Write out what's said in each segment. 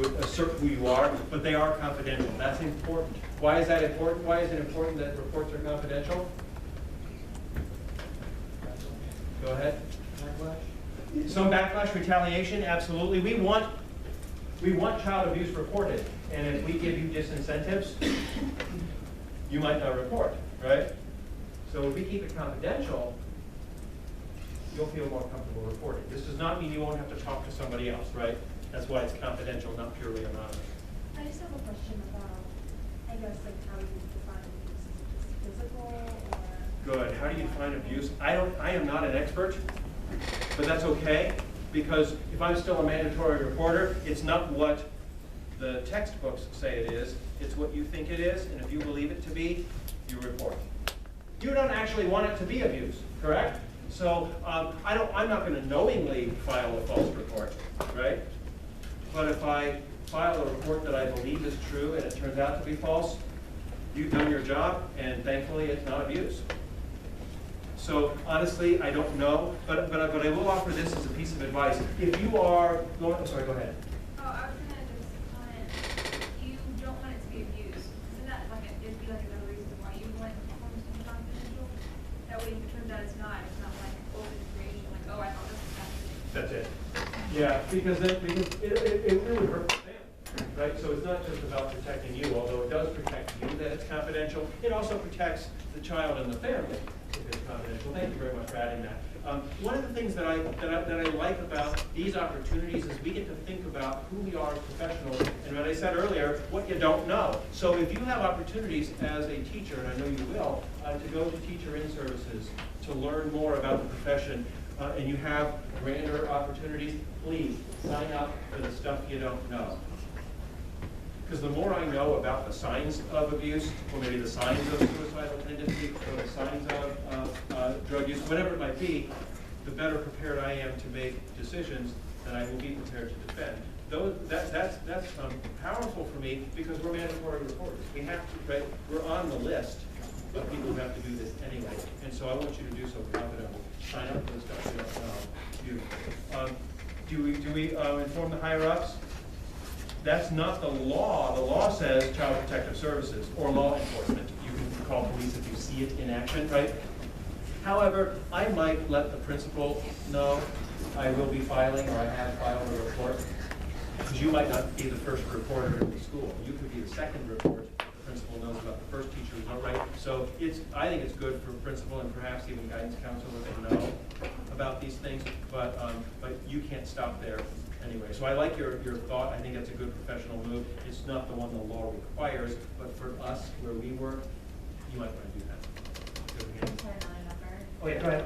to assert who you are, but they are confidential. That's important. Why is that important? Why is it important that reports are confidential? Go ahead. Backlash? Some backlash, retaliation, absolutely. We want child abuse reported, and if we give you disincentives, you might not report, right? So if we keep it confidential, you'll feel more comfortable reporting. This does not mean you won't have to talk to somebody else, right? That's why it's confidential, not purely anonymous. I just have a question about, I guess, like how you define abuse. Is it just physical or? Good. How do you define abuse? I am not an expert, but that's okay, because if I'm still a mandatory reporter, it's not what the textbooks say it is, it's what you think it is, and if you believe it to be, you report. You don't actually want it to be abuse, correct? So I'm not going to knowingly file a false report, right? But if I file a report that I believe is true and it turns out to be false, you've done your job, and thankfully it's not abuse. So honestly, I don't know, but I will offer this as a piece of advice. If you are going, I'm sorry, go ahead. Oh, I was going to just comment, you don't want it to be abused. Isn't that like it'd be like another reason why you want forms to be confidential? That way, if it turns out it's not like open information, like, oh, I thought this was happening. That's it. Yeah, because it really hurts them, right? So it's not just about protecting you, although it does protect you that it's confidential. It also protects the child and the family if it's confidential. Thank you very much for adding that. One of the things that I like about these opportunities is we get to think about who we are as professionals, and what I said earlier, what you don't know. So if you have opportunities as a teacher, and I know you will, to go to teacher in-services, to learn more about the profession, and you have grander opportunities, please sign up for the stuff you don't know. Because the more I know about the signs of abuse, or maybe the signs of suicidal tendency, or the signs of drug use, whatever it might be, the better prepared I am to make decisions that I will be prepared to defend. That's powerful for me because we're mandatory reporters. We have to, right? We're on the list of people who have to do this anyway. And so I want you to do so confidently. Sign up for the stuff you don't know. Do we inform the higher-ups? That's not the law. The law says Child Protective Services or law enforcement. You can call police if you see it in action, right? However, I might let the principal know I will be filing or I have filed a report, because you might not be the first reporter in the school. You could be the second report. The principal knows about the first teacher who's not right. So I think it's good for principal and perhaps even guidance counselor to know about these things, but you can't stop there. Anyway, so I like your thought. I think that's a good professional move. It's not the one the law requires, but for us, where we work, you might want to do that. Can I try another number? Oh, yeah, go ahead.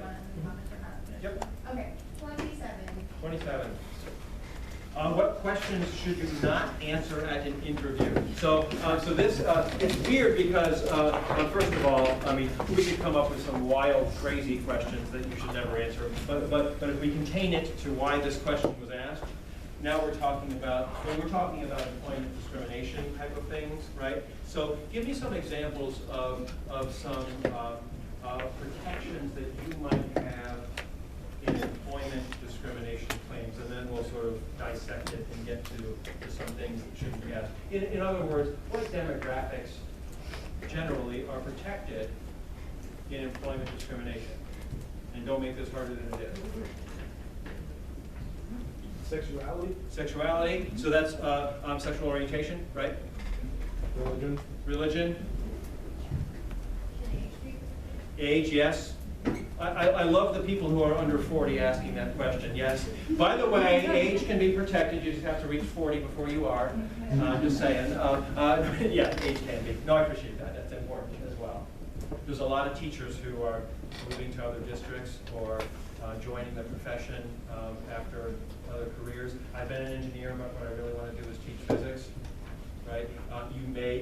Yep. Okay, 27. 27. What questions should you not answer at an interview? So this, it's weird because, first of all, I mean, we could come up with some wild, crazy questions that you should never answer, but if we contain it to why this question was asked, now we're talking about employment discrimination type of things, right? So give me some examples of some protections that you might have in employment discrimination claims, and then we'll sort of dissect it and get to some things that shouldn't be asked. In other words, what demographics generally are protected in employment discrimination? And don't make this harder than it is. Sexuality. Sexuality, so that's sexual orientation, right? Religion. Religion. Age, yes. I love the people who are under 40 asking that question, yes. By the way, age can be protected, you just have to reach 40 before you are. Just saying. Yeah, age can be. No, I appreciate that, that's important as well. There's a lot of teachers who are moving to other districts or joining the profession after other careers. I've been an engineer, but what I really want to do is teach physics, right?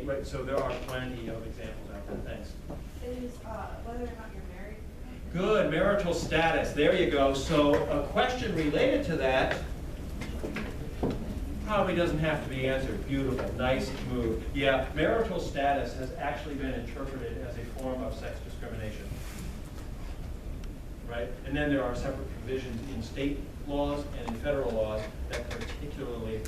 Right, so there are plenty of examples out there, thanks. Is whether or not you're married. Good, marital status, there you go. So a question related to that probably doesn't have to be answered. Beautiful, nice move. Yeah, marital status has actually been interpreted as a form of sex discrimination. Right? And then there are separate provisions in state laws and in federal laws that particularly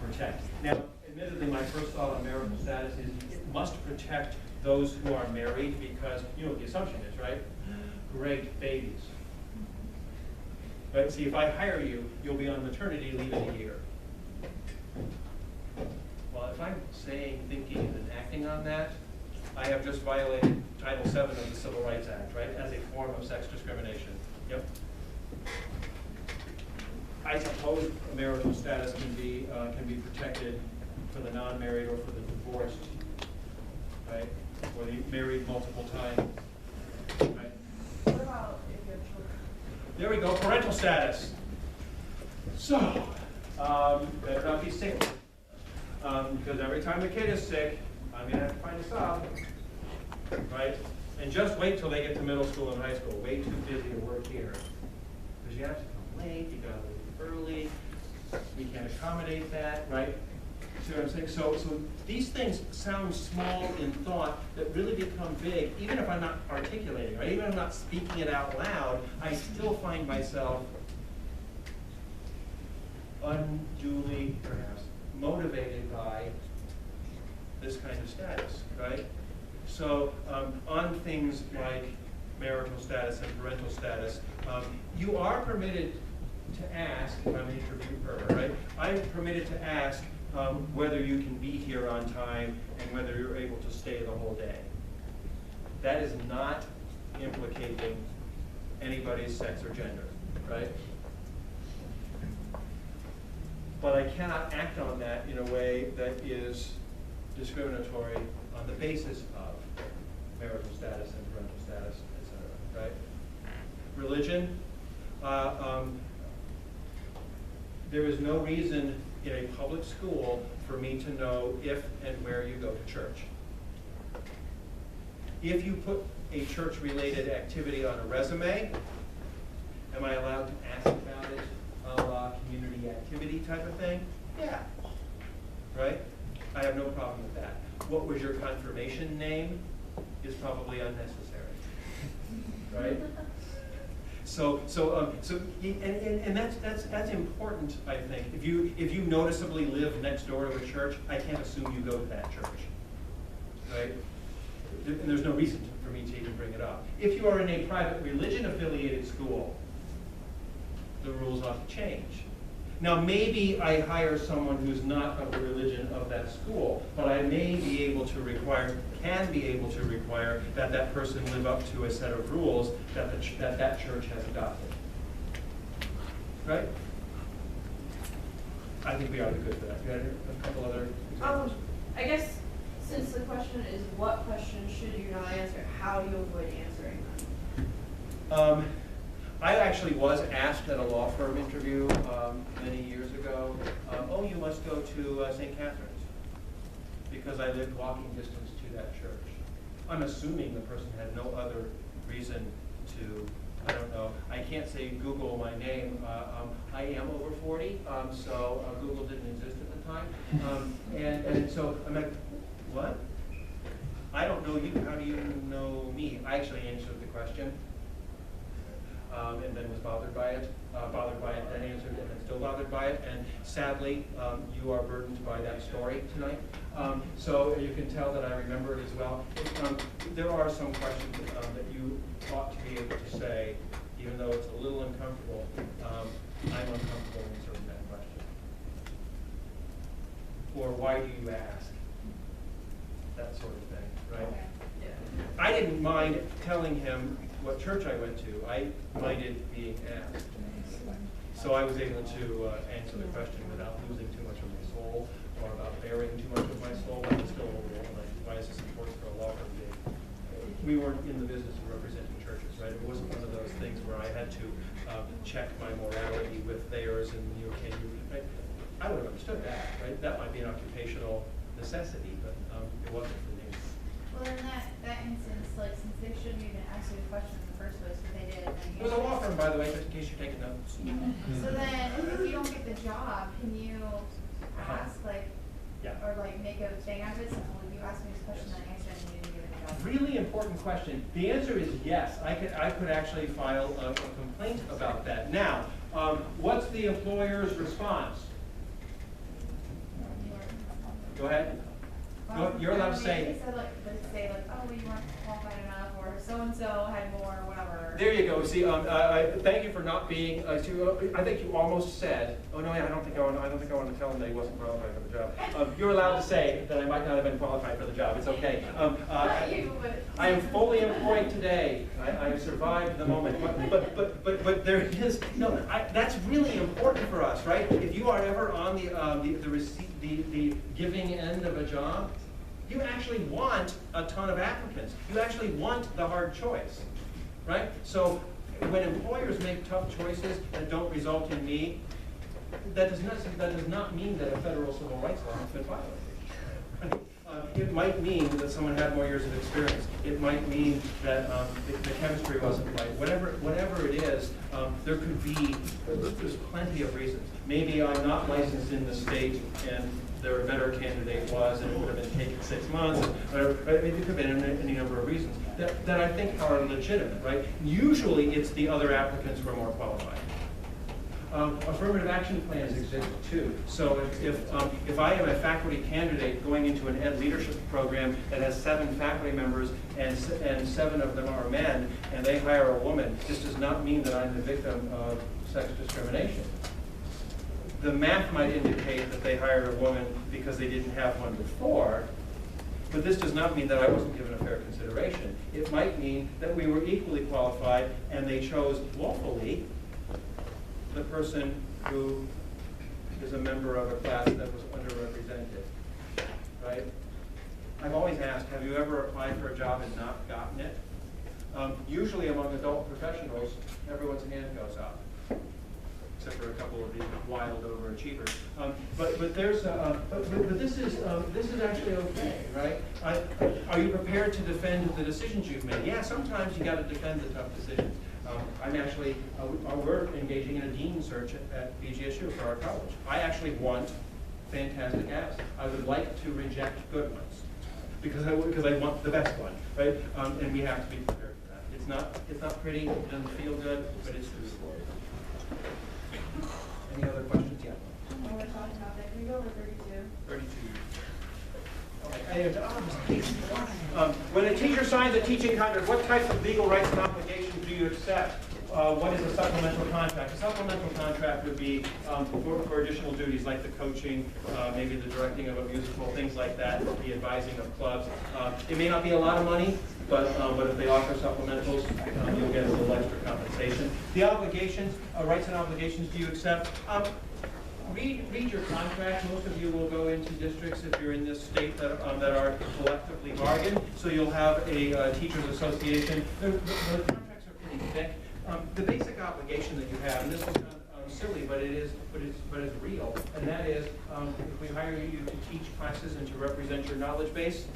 protect protect. Now, admittedly, my first thought on marital status is it must protect those who are married because, you know what the assumption is, right? Great babies. Right, see, if I hire you, you'll be on maternity leave in a year. Well, if I'm saying, thinking, and acting on that, I have just violated Title VII of the Civil Rights Act, right, as a form of sex discrimination. Yep. I suppose marital status can be protected for the non-married or for the divorced, right, or the married multiple times, right? What about if you have children? There we go, parental status. So, better not be sick. Because every time the kid is sick, I'm going to have to find a sub, right? And just wait till they get to middle school and high school. Way too busy to work here. Because you have to come late, you got to leave early, we can't accommodate that, right? See what I'm saying? So these things sound small in thought that really become big, even if I'm not articulating, right? Even if I'm not speaking it out loud, I still find myself unduly, perhaps, motivated by this kind of status, right? So on things like marital status and parental status, you are permitted to ask, if I'm an interviewer, right? I'm permitted to ask whether you can be here on time and whether you're able to stay the whole day. That is not implicating anybody's sex or gender, right? But I cannot act on that in a way that is discriminatory on the basis of marital status and parental status, et cetera, right? Religion, there is no reason in a public school for me to know if and where you go to church. If you put a church-related activity on a resume, am I allowed to ask about it, a la community activity type of thing? Yeah, right? I have no problem with that. What was your confirmation name is probably unnecessary, right? And that's important, I think. If you noticeably live next door to a church, I can't assume you go to that church, right? And there's no reason for me to even bring it up. If you are in a private religion-affiliated school, the rules ought to change. Now, maybe I hire someone who's not of the religion of that school, but I may be able to require, can be able to require that that person live up to a set of rules that that church has adopted. Right? I think we ought to be good for that. You got a couple other examples? I guess since the question is what questions should you not answer, how do you avoid answering them? I actually was asked at a law firm interview many years ago, oh, you must go to St. Catherine's, because I lived walking distance to that church. I'm assuming the person had no other reason to, I don't know, I can't say Google my name. I am over 40, so Google didn't exist at the time. And so I'm like, what? I don't know you, how do you know me? I actually answered the question. And then was bothered by it, then answered, and then still bothered by it. And sadly, you are burdened by that story tonight. So you can tell that I remember it as well. There are some questions that you ought to be able to say, even though it's a little uncomfortable. I'm uncomfortable answering that question. Or why do you ask? That sort of thing, right? Okay. Yeah. I didn't mind telling him what church I went to. I minded being asked. So I was able to answer the question without losing too much of my soul or about bearing too much of my soul. But it's still a role, like my assistant works for a law firm. We weren't in the business of representing churches, right? It wasn't one of those things where I had to check my morality with theirs and right? I would have understood that, right? That might be an occupational necessity, but it wasn't for me. Well, in that instance, like, since they shouldn't even ask you the question in the first place, but they did, then It was a law firm, by the way, just in case you're taking notes. So then, if you don't get the job, can you ask, like, Yeah. or like make a thing out of it? So, well, you asked me this question, then I answered, and you didn't give it a job. Really important question. The answer is yes. I could actually file a complaint about that. Now, what's the employer's response? Go ahead. You're allowed to say. They say like, oh, well, you weren't qualified enough, or so-and-so had more, whatever. There you go. See, thank you for not being. I think you almost said. Oh no, yeah, I don't think I want to tell him that he wasn't qualified for the job. You're allowed to say that I might not have been qualified for the job. It's okay. Not you, but. I am fully employed today. I have survived the moment. But there is no. That's really important for us, right? If you are ever on the giving end of a job, you actually want a ton of applicants. You actually want the hard choice, right? So when employers make tough choices that don't result in need, that does not mean that a federal civil rights law has been violated. It might mean that someone had more years of experience. It might mean that the chemistry wasn't right. Whatever it is, there could be, there's plenty of reasons. Maybe I'm not licensed in the state and there a better candidate was and it would have been taking 6 months. It could have been any number of reasons that I think are legitimate, right? Usually it's the other applicants who are more qualified. Affirmative action plans exist too. So if I am a faculty candidate going into an ed leadership program that has 7 faculty members and 7 of them are men, and they hire a woman, this does not mean that I'm the victim of sex discrimination. The math might indicate that they hired a woman because they didn't have one before, but this does not mean that I wasn't given a fair consideration. It might mean that we were equally qualified and they chose lawfully the person who is a member of a class that was underrepresented, right? I've always asked, have you ever applied for a job and not gotten it? Usually among adult professionals, everyone's hand goes up, except for a couple of these wild overachievers. But this is actually okay, right? Are you prepared to defend the decisions you've made? Yeah, sometimes you got to defend the tough decisions. We're engaging in a dean search at BGSU for our college. I actually want fantastic apps. I would like to reject good ones because I want the best one, right? And we have to be prepared for that. It's not pretty. It doesn't feel good, but it's true. Any other questions? Yeah. One more topic. Can we go over 32? 32. When a teacher signs a teaching contract, what types of legal rights and obligations do you accept? What is a supplemental contract? A supplemental contract would be for additional duties like the coaching, maybe the directing of a musical, things like that, the advising of clubs. It may not be a lot of money, but if they offer supplementals, you'll get a little extra compensation. The obligations, rights and obligations do you accept? Read your contract. Most of you will go into districts if you're in this state that are collectively bargained. So you'll have a teachers association. The contracts are pretty thick. The basic obligation that you have, and this is not silly, but it's real, and that is if we hire you to teach classes and to represent your knowledge base,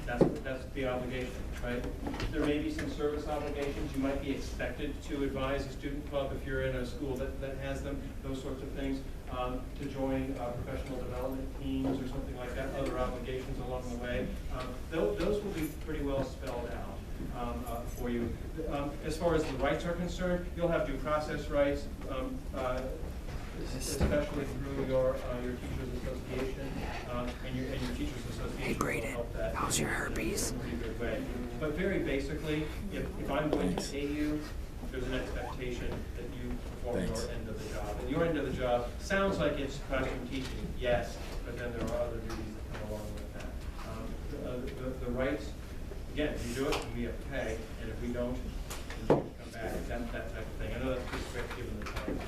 that's the obligation, right? There may be some service obligations. You might be expected to advise a student club if you're in a school that has them, those sorts of things, to join professional development teams or something like that, other obligations along the way. Those will be pretty well spelled out for you. As far as the rights are concerned, you'll have due process rights, especially through your teachers association, and your teachers association will help that. How's your herpes? In a pretty good way. But very basically, if I'm going to pay you, there's an expectation that you perform your end of the job. And your end of the job sounds like it's classroom teaching, yes, but then there are other duties that come along with that. The rights, again, if you do it, we have to pay, and if we don't, then we come back, that type of thing. I know that's pretty strict given the time,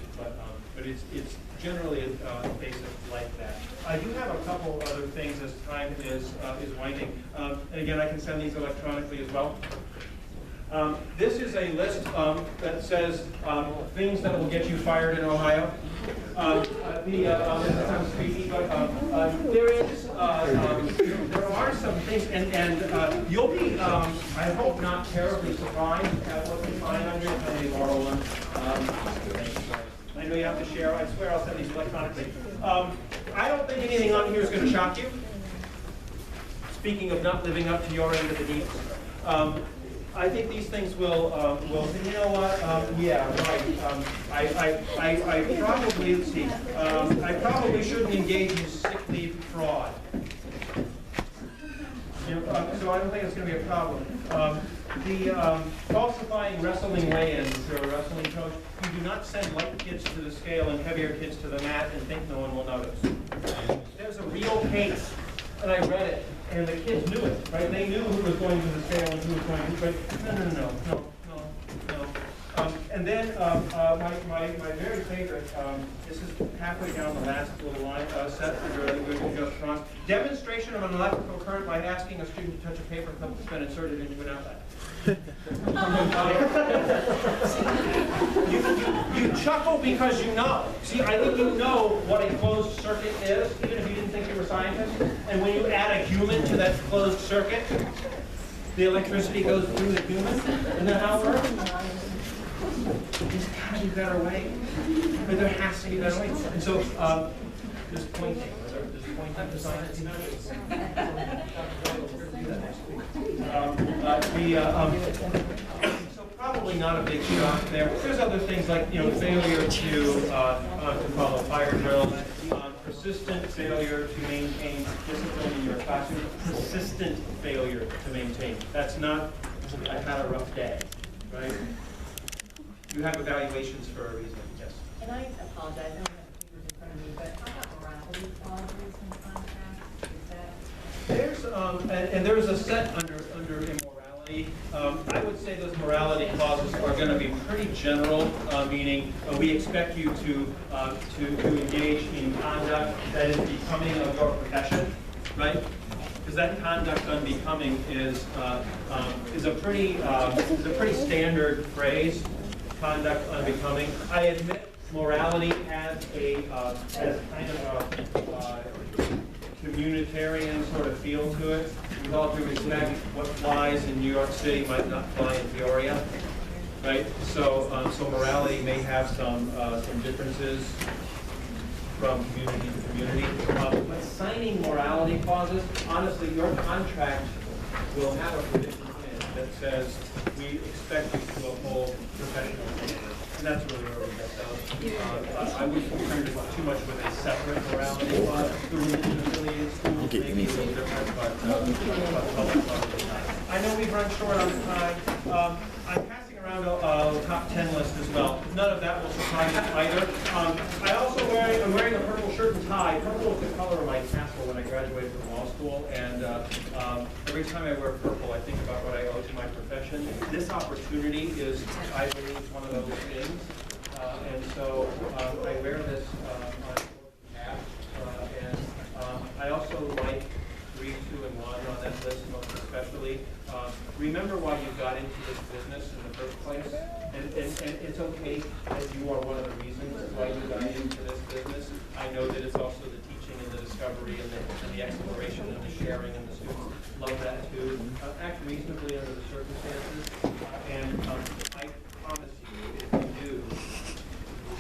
but it's generally a basis like that. I do have a couple other things as time is winding, and again, I can send these electronically as well. This is a list that says things that will get you fired in Ohio. This sounds creepy, but there are some things, and you'll be, I hope, not terribly surprised at what you find on here. Let me borrow one. I know you have to share. I swear I'll send these electronically. I don't think anything on here is going to shock you. Speaking of not living up to your end of the deal. I think these things will, you know what, yeah, right. I probably, let's see, I probably shouldn't engage in sick leave fraud. So I don't think it's going to be a problem. Falsifying wrestling weigh-ins or a wrestling coach, you do not send light kids to the scale and heavier kids to the mat and think no one will notice. There's a real case, and I read it, and the kids knew it, right? They knew who was going to the scale and who was going to, but no. And then my very favorite, this is halfway down the last little line set under just wrong. Demonstration of an electrical current by asking a student to touch a paper clip that's been inserted into an outlet. You chuckle because you know. See, I think you know what a closed circuit is, even if you didn't think you were scientists. And when you add a human to that closed circuit, the electricity goes through the human. Isn't that how it works? There's got to be a better way. But there has to be a better way. And so, there's pointing. There's pointing to science. So probably not a big shock there. There's other things like, failure to follow fire drills, persistent failure to maintain discipline in your classroom, persistent failure to maintain. That's not, I had a rough day, right? You have evaluations for a reason, yes. And I apologize, I don't have the papers in front of me, but how about morality clauses in contracts? Is that? And there's a set under immorality. I would say those morality clauses are going to be pretty general, meaning we expect you to engage in conduct that is becoming of your profession, right? Because that conduct unbecoming is a pretty standard phrase. Conduct unbecoming. I admit morality has kind of a communitarian sort of feel to it. With all due respect, what flies in New York City might not fly in Peoria, right? So morality may have some differences from community to community. But signing morality clauses, honestly, your contract will have a provision in it that says we expect you to uphold professional standards. And that's really where we get down. I wouldn't concern too much with a separate morality clause. The religion-affiliated schools may be a little different, but public clauses. I know we've run short on time. I'm passing around a top 10 list as well. None of that will surprise you either. I'm wearing a purple shirt and tie. Purple was the color of my castle when I graduated from law school, and every time I wear purple, I think about what I owe to my profession. This opportunity is, I believe, one of those things, and so I wear this on cap, and I also like 3, 2, and 1 on that list, most especially. Remember why you got into this business in the first place, and it's okay that you are one of the reasons why you got into this business. I know that it's also the teaching and the discovery and the exploration and the sharing, and the students love that too. Act reasonably under the circumstances, and I promise you, if you do,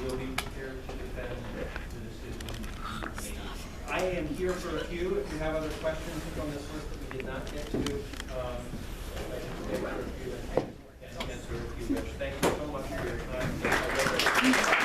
we'll be prepared to defend the decision you made. I am here for a few. If you have other questions on this list that we did not get to, I can stay for a few and answer a few. Thank you so much for your time.